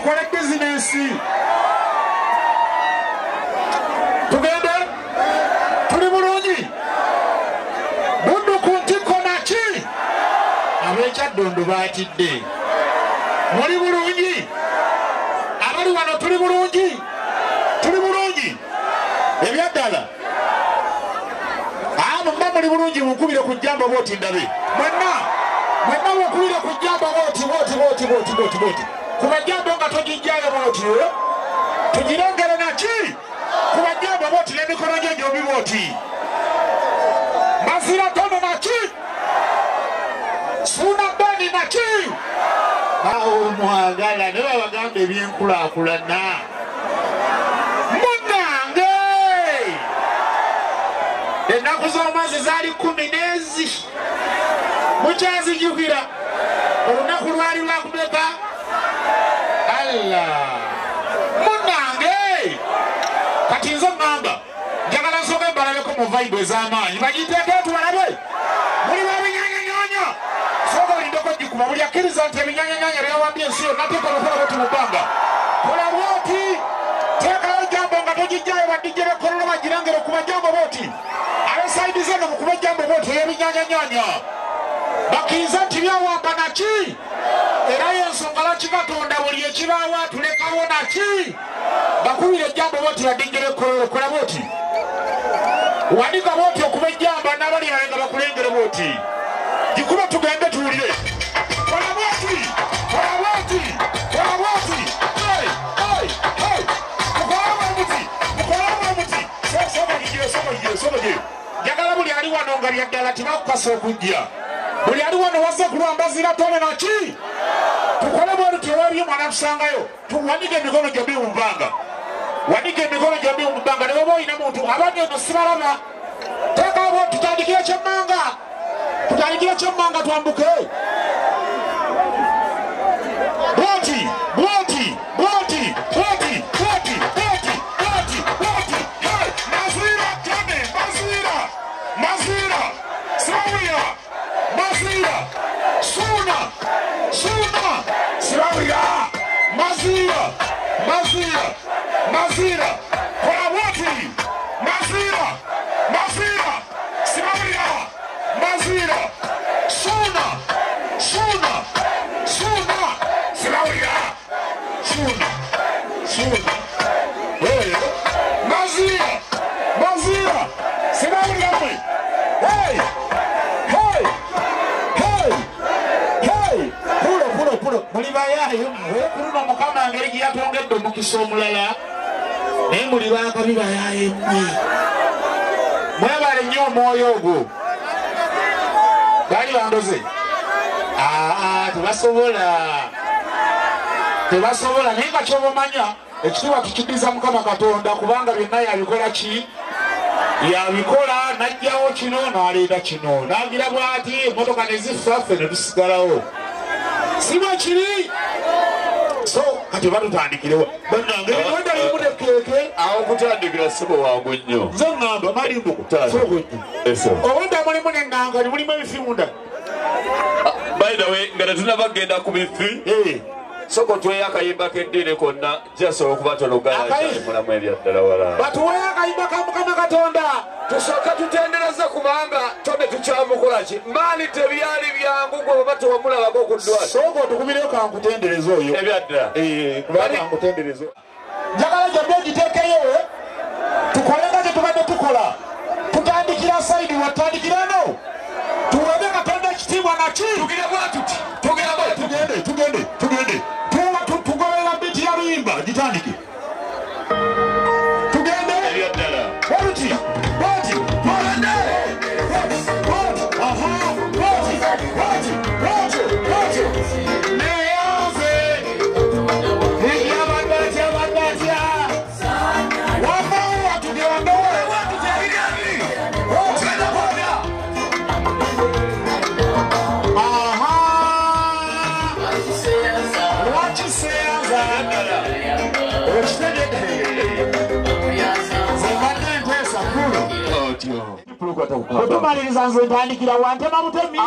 tukole bizinesi. Tugende tuli bulungi. Bundu ku ntiko naki ab'Ekyaddondo baatidde. Muli bulungi. Abali wano tuli bulungi. Tuli bulungi. Ebyaddala mba muli bulungi mukubire ku jjamba booti ndabe. Mwenna mukubire ku jjamba booti. Kuba jjamba nga togijjayo booti. Tugirengere naki kuba jjamba booti n'emikono gye gyombi booti. Mbaziira Tonny naki Suna Beni naki awo mwagala ne babagamba ebyenkulaakulana. Munnange ennaku z'omwezi zaali 10 mukyazijjukira olunaku lwali lwakumeka. Allah munnange kati nze ŋŋamba njagala nsooke mbalabeko mu vibe ez'amaanyi bagiteekeo tubalabe. Muli babinyanyanyanya sooka olindeko gikuba buli akkiriza nti ebinyanyanyanya byawambye ensi yonna tekola okola boti mu bbanga. Kola bwoti teekayo jambo nga togijjayo badijje bekololo bagirengere okuba jambo bwoti. Abesaidi zeno mukuba jambo bwoti ey'ebinyanyanyanya bakkiriza nti byawamba naki era y'ensonga lwaki Katonda buli ekibaawo atulekawo naki bakubire jambo bwoti badijje bekololo. Kola bwoti wanika bwoti okuba ejjamba n'abali nga bakulengere bwoti. Gikuba tugende tuwulire. Kola bwoti. Mukola njagala buli ali wano nga lyaddala tibakukasa okujja. Buli ali wano wazze kulwa Mbaziira Tonny naki tukole bwolu tewabye mwana tusangayo. Wanike emikono gyombi mu bbanga. Ne bwoba olina muntu abadde eno sibalaba. Teekawo bwoti tutandikire kyemmanga twambuke. Bwoti. Mbaziira Suna Sirabira Mbaziira kola bwoti. Mbaziira Sirabira Mbaziira Suna Sirabira Mbaziira Sirabira pulo muli bayayo kuluma Mukama ngeri gye yatongedde omukisa omulala naye muli bakabi bayayo mmwe. Mwebale nnyo omwoyo ogwo. Baali bandoze tebasobola naye nga kyobamanya ekitiibwa tukiddiza Mukama Katonda kubanga byonna yabikola ki yabikola najjawo kino n'aleeta kino n'agira bw'ati emmotoka ne zifa ffe ne tusigalawo. Sima kiri so kati batutandikire bannange wendalimunekeeke awo kutandikira sibo wangu nnyo nze ŋŋamba malimbo owenda mulimu neŋŋanga ni mulimu ebifunda. By the way nga tetunabagenda ku bifi soko tweyo akayimba k'eddiini konna jasobola okubatologalaamulamu ebyaddala wala batuweyo akayimba ka Mukama Katonda tusooke tutendereze kubanga Tonny tukyamukolaki maani tebyali byangu gwe oba tewamulabako okuddwala sooka otukubireyo kankutendereza oyo ebyaddala kubanga kankutendereza njagala gyonna ogiteekeyo tukole nga tetubadde tukola tutandikira saidi watandikirano tuwebe Katonda ekitiibwa naki tugire bwatuti tugende tugobera biti ya luyimba gitandike tugende bwatuti tumaliriza nze ntandikira wantema mutemi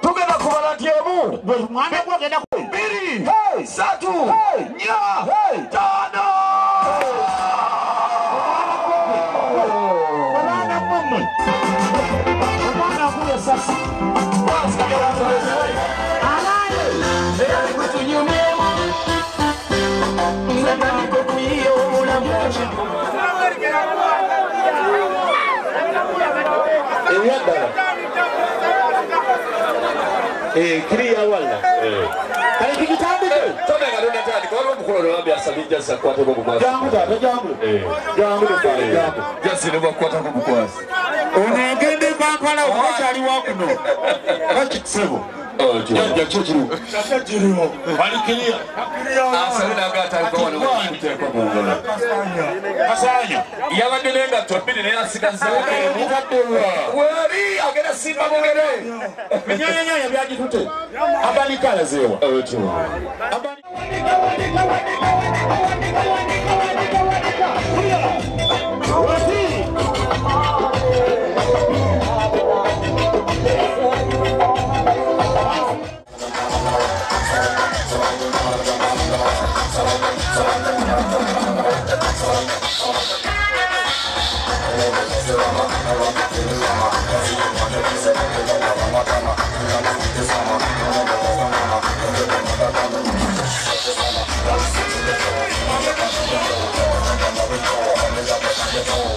tugenda Tiemu. Mwana kwa genda kwa. Biri. Satu. Nya. Tano. Mwana mumu. Mwana kuya sasa. Alaye. Leo kutunyume. Mwana niko kuyo mula mwachi. Kiriya wala. Kali kikitambike. Tone ngalona tani kwa mukolo wabya sabija sakwata ko bukwasi. Jangu tata jangu. Jangu tata jangu. Jasi ne bakwata ko bukwasi. Onagende Kampala okyali wakuno. Bakitsebo. Janja chochiru. Sasa chiriwo. Bali kiriya. Asaze nagata ko wano kuteko bongola. Kasanya. Yabadde nenga topini ne asigaza wali agera simba bongere. Nyanya byagitute. Abali kala zewa. Abali Thank you.